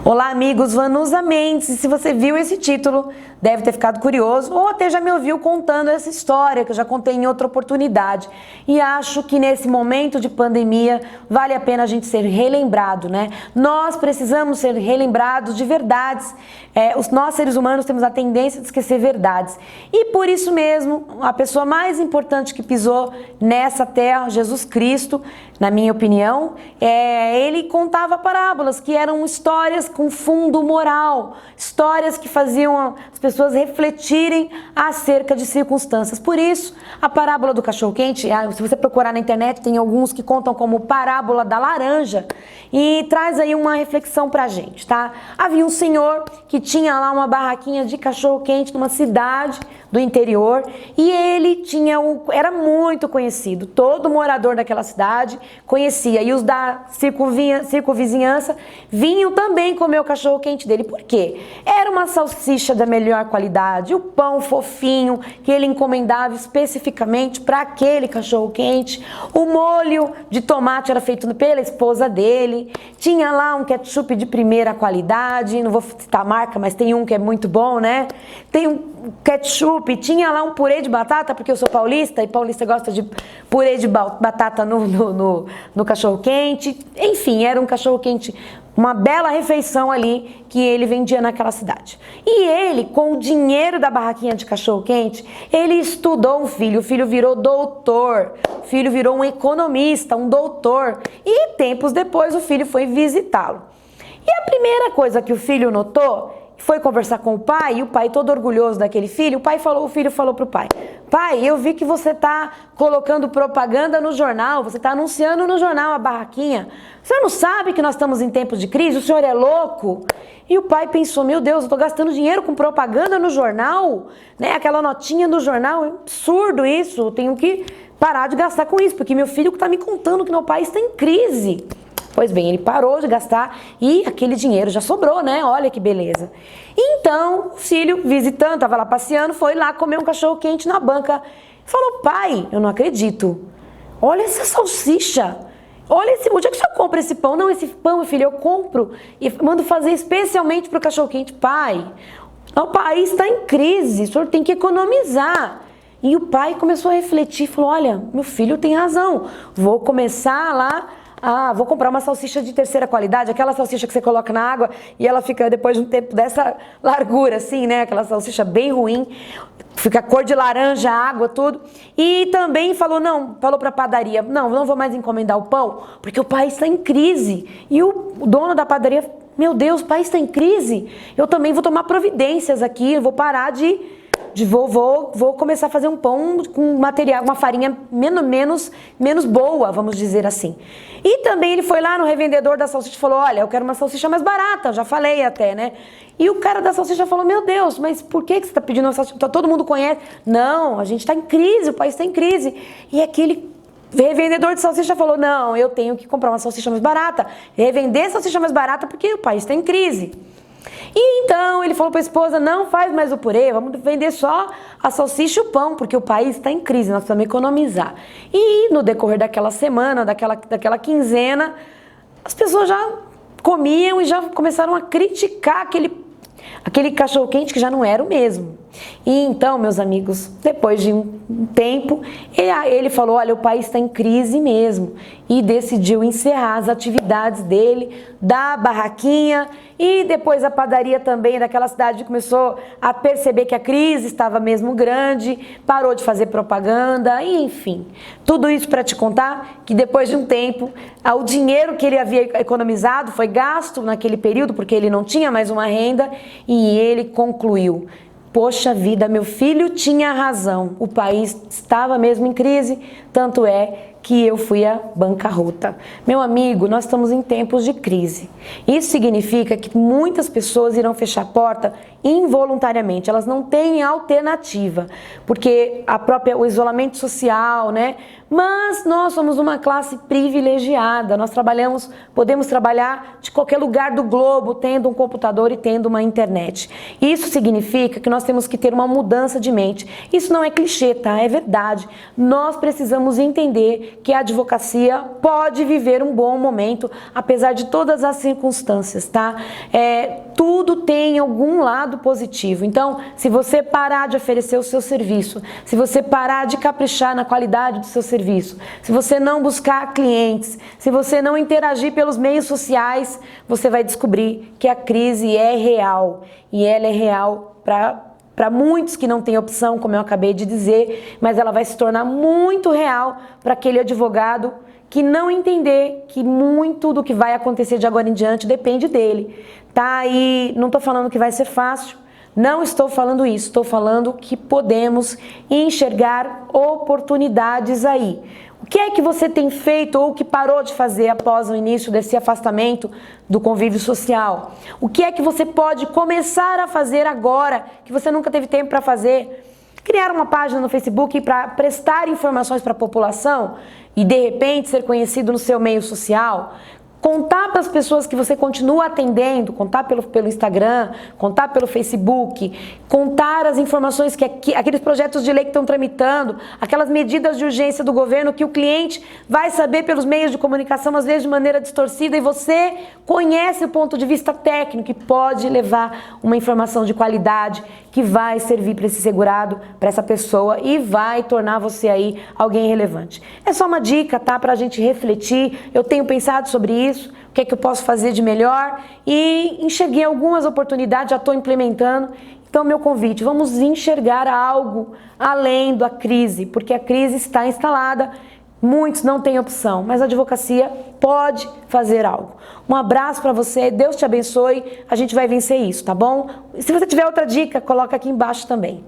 Olá, amigos, Vanusa Mendes. Se você viu esse título, deve ter ficado curioso ou até já me ouviu contando essa história que eu já contei em outra oportunidade. E acho que nesse momento de pandemia vale a pena a gente ser relembrado, né? Nós precisamos ser relembrados de verdades. Nós, seres humanos, temos a tendência de esquecer verdades. E por isso mesmo, a pessoa mais importante que pisou nessa terra, Jesus Cristo, na minha opinião, ele contava parábolas que eram histórias com fundo moral, histórias que faziam as pessoas refletirem acerca de circunstâncias. Por isso, a parábola do cachorro-quente, se você procurar na internet, tem alguns que contam como parábola da laranja e traz aí uma reflexão pra gente, tá? Havia um senhor que tinha lá uma barraquinha de cachorro-quente numa cidade do interior e ele era muito conhecido, todo morador daquela cidade conhecia, e os da circunvizinhança vinham também comer o cachorro-quente dele. Por quê? Era uma salsicha da melhor qualidade, o pão fofinho que ele encomendava especificamente para aquele cachorro-quente, o molho de tomate era feito pela esposa dele, tinha lá um ketchup de primeira qualidade, não vou citar a marca, mas tem um que é muito bom, né? Tem um ketchup, tinha lá um purê de batata, porque eu sou paulista e paulista gosta de purê de batata no cachorro-quente. Enfim, era um cachorro-quente, uma bela refeição ali que ele vendia naquela cidade. E ele, com o dinheiro da barraquinha de cachorro-quente, ele estudou o filho virou doutor, o filho virou um economista, um doutor, e tempos depois o filho foi visitá-lo. E a primeira coisa que o filho notou foi conversar com o pai, e o pai todo orgulhoso daquele filho, o filho falou pro pai: pai, eu vi que você está colocando propaganda no jornal, você está anunciando no jornal a barraquinha. O senhor não sabe que nós estamos em tempos de crise? O senhor é louco? E o pai pensou: meu Deus, eu estou gastando dinheiro com propaganda no jornal, né? Aquela notinha do jornal, é um absurdo isso, eu tenho que parar de gastar com isso, porque meu filho está me contando que meu país está em crise. Pois bem, ele parou de gastar e aquele dinheiro já sobrou, né? Olha que beleza. Então, o filho, visitando, estava lá passeando, foi lá comer um cachorro-quente na banca. Falou: pai, eu não acredito. Olha essa salsicha. Olha onde é que o senhor compra esse pão? Não, esse pão, meu filho, eu compro e mando fazer especialmente para o cachorro-quente. Pai, o país está em crise, o senhor tem que economizar. E o pai começou a refletir, falou: olha, meu filho tem razão, vou começar lá. Vou comprar uma salsicha de terceira qualidade, aquela salsicha que você coloca na água e ela fica, depois de um tempo dessa largura assim, né? Aquela salsicha bem ruim, fica cor de laranja, água, tudo. E também falou pra padaria: não vou mais encomendar o pão, porque o país está em crise. E o dono da padaria: meu Deus, o país está em crise? Eu também vou tomar providências aqui, vou parar vou começar a fazer um pão com material, uma farinha menos boa, vamos dizer assim. E também ele foi lá no revendedor da salsicha e falou: olha, eu quero uma salsicha mais barata, já falei até, né? E o cara da salsicha falou: meu Deus, mas por que você está pedindo uma salsicha? Todo mundo conhece. Não, a gente está em crise, o país está em crise. E aquele revendedor de salsicha falou: não, eu tenho que comprar uma salsicha mais barata, revender salsicha mais barata porque o país está em crise. E então ele falou para a esposa: não faz mais o purê, vamos vender só a salsicha e o pão, porque o país está em crise, nós precisamos economizar. E no decorrer daquela semana, daquela quinzena, as pessoas já comiam e já começaram a criticar aquele cachorro-quente que já não era o mesmo. E então, meus amigos, depois de um tempo, ele falou: olha, o país está em crise mesmo, e decidiu encerrar as atividades dele, da barraquinha, e depois a padaria também daquela cidade começou a perceber que a crise estava mesmo grande, parou de fazer propaganda, e enfim, tudo isso para te contar que depois de um tempo, o dinheiro que ele havia economizado foi gasto naquele período, porque ele não tinha mais uma renda, e ele concluiu: poxa vida, meu filho tinha razão, o país estava mesmo em crise, tanto é que eu fui à bancarrota. Meu amigo, nós estamos em tempos de crise. Isso significa que muitas pessoas irão fechar a porta involuntariamente, elas não têm alternativa, porque o isolamento social, né? Mas nós somos uma classe privilegiada, nós podemos trabalhar de qualquer lugar do globo, tendo um computador e tendo uma internet. Isso significa que nós temos que ter uma mudança de mente. Isso não é clichê, tá? É verdade. Nós precisamos entender dizer que a advocacia pode viver um bom momento, apesar de todas as circunstâncias, tá? Tudo tem algum lado positivo. Então, se você parar de oferecer o seu serviço, se você parar de caprichar na qualidade do seu serviço, se você não buscar clientes, se você não interagir pelos meios sociais, você vai descobrir que a crise é real. E ela é real para muitos que não têm opção, como eu acabei de dizer, mas ela vai se tornar muito real para aquele advogado que não entender que muito do que vai acontecer de agora em diante depende dele, tá? E não estou falando que vai ser fácil, não estou falando isso, estou falando que podemos enxergar oportunidades aí. O que é que você tem feito ou que parou de fazer após o início desse afastamento do convívio social? O que é que você pode começar a fazer agora que você nunca teve tempo para fazer? Criar uma página no Facebook para prestar informações para a população e de repente ser conhecido no seu meio social? Contar para as pessoas que você continua atendendo, contar pelo Instagram, contar pelo Facebook, contar as informações que aqueles projetos de lei que estão tramitando, aquelas medidas de urgência do governo que o cliente vai saber pelos meios de comunicação, às vezes de maneira distorcida, e você conhece o ponto de vista técnico e pode levar uma informação de qualidade que vai servir para esse segurado, para essa pessoa e vai tornar você aí alguém relevante. É só uma dica, tá? Para a gente refletir. Eu tenho pensado sobre isso, o que é que eu posso fazer de melhor e enxerguei algumas oportunidades, já estou implementando. Então, meu convite, vamos enxergar algo além da crise, porque a crise está instalada. Muitos não têm opção, mas a advocacia pode fazer algo. Um abraço para você, Deus te abençoe, a gente vai vencer isso, tá bom? Se você tiver outra dica, coloca aqui embaixo também.